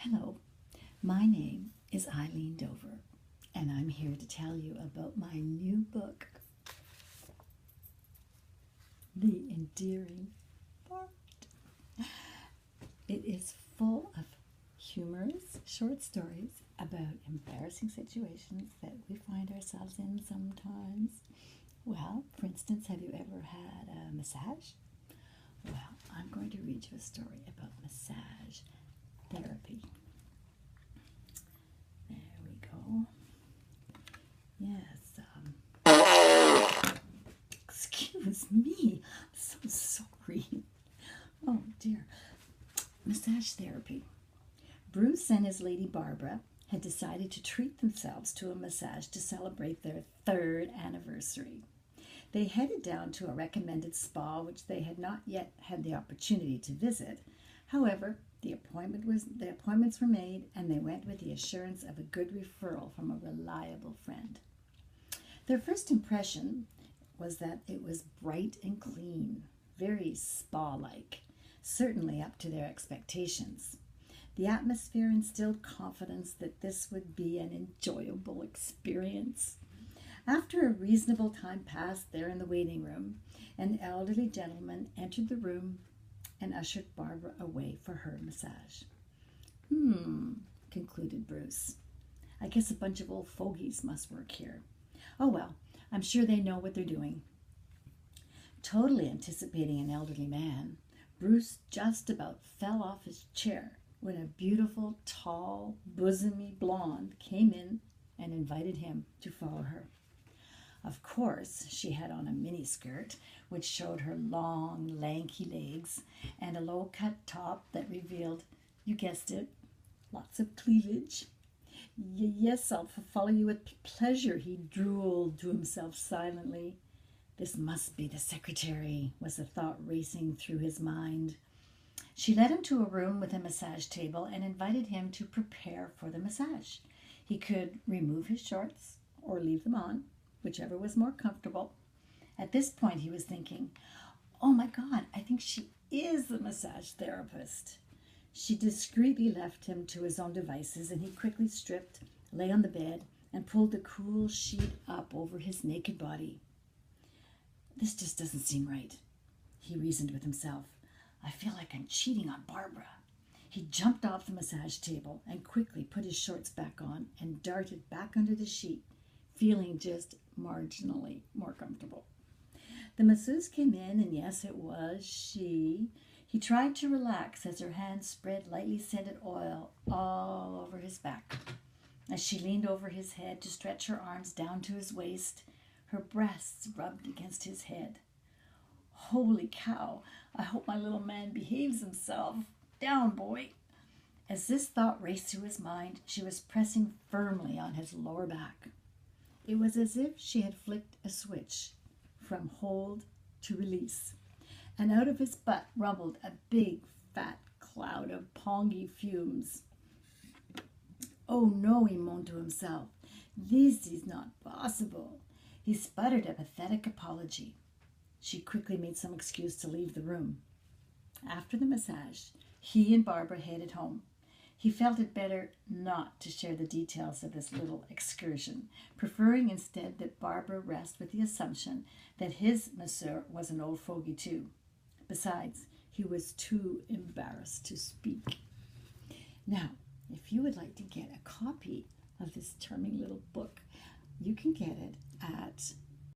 Hello, my name is Ilene Dover, and I'm here to tell you about my new book, The Endearing Part. It is full of humorous short stories about embarrassing situations that we find ourselves in sometimes. Well, for instance, have you ever had a massage? Well, I'm going to read you a story about massage therapy. There we go. Yes. Excuse me. I'm so sorry. Oh dear. Massage therapy. Bruce and his lady Barbara had decided to treat themselves to a massage to celebrate their 3rd anniversary. They headed down to a recommended spa which they had not yet had the opportunity to visit. However, the appointments were made, and they went with the assurance of a good referral from a reliable friend. Their first impression was that it was bright and clean, very spa-like, certainly up to their expectations. The atmosphere instilled confidence that this would be an enjoyable experience. After a reasonable time passed there in the waiting room, an elderly gentleman entered the room and ushered Barbara away for her massage. Concluded Bruce. I guess a bunch of old fogies must work here. Oh well, I'm sure they know what they're doing. Totally anticipating an elderly man, Bruce just about fell off his chair when a beautiful, tall, bosomy blonde came in and invited him to follow her. Of course, she had on a miniskirt, which showed her long, lanky legs, and a low-cut top that revealed, you guessed it, lots of cleavage. Yes, I'll follow you with pleasure, he drooled to himself silently. This must be the secretary, was the thought racing through his mind. She led him to a room with a massage table and invited him to prepare for the massage. He could remove his shorts or leave them on, whichever was more comfortable. At this point, he was thinking, oh my God, I think she is the massage therapist. She discreetly left him to his own devices, and he quickly stripped, lay on the bed, and pulled the cool sheet up over his naked body. This just doesn't seem right, he reasoned with himself. I feel like I'm cheating on Barbara. He jumped off the massage table and quickly put his shorts back on and darted back under the sheet, feeling just marginally more comfortable. The masseuse came in, and yes, it was she. He tried to relax as her hands spread lightly scented oil all over his back. As she leaned over his head to stretch her arms down to his waist, her breasts rubbed against his head. Holy cow, I hope my little man behaves himself. Down, boy. As this thought raced through his mind, she was pressing firmly on his lower back. It was as if she had flicked a switch from hold to release, and out of his butt rumbled a big, fat cloud of pongy fumes. Oh no, he moaned to himself. This is not possible. He sputtered a pathetic apology. She quickly made some excuse to leave the room. After the massage, he and Barbara headed home. He felt it better not to share the details of this little excursion, preferring instead that Barbara rest with the assumption that his masseur was an old fogey too. Besides, he was too embarrassed to speak. Now, if you would like to get a copy of this charming little book, you can get it at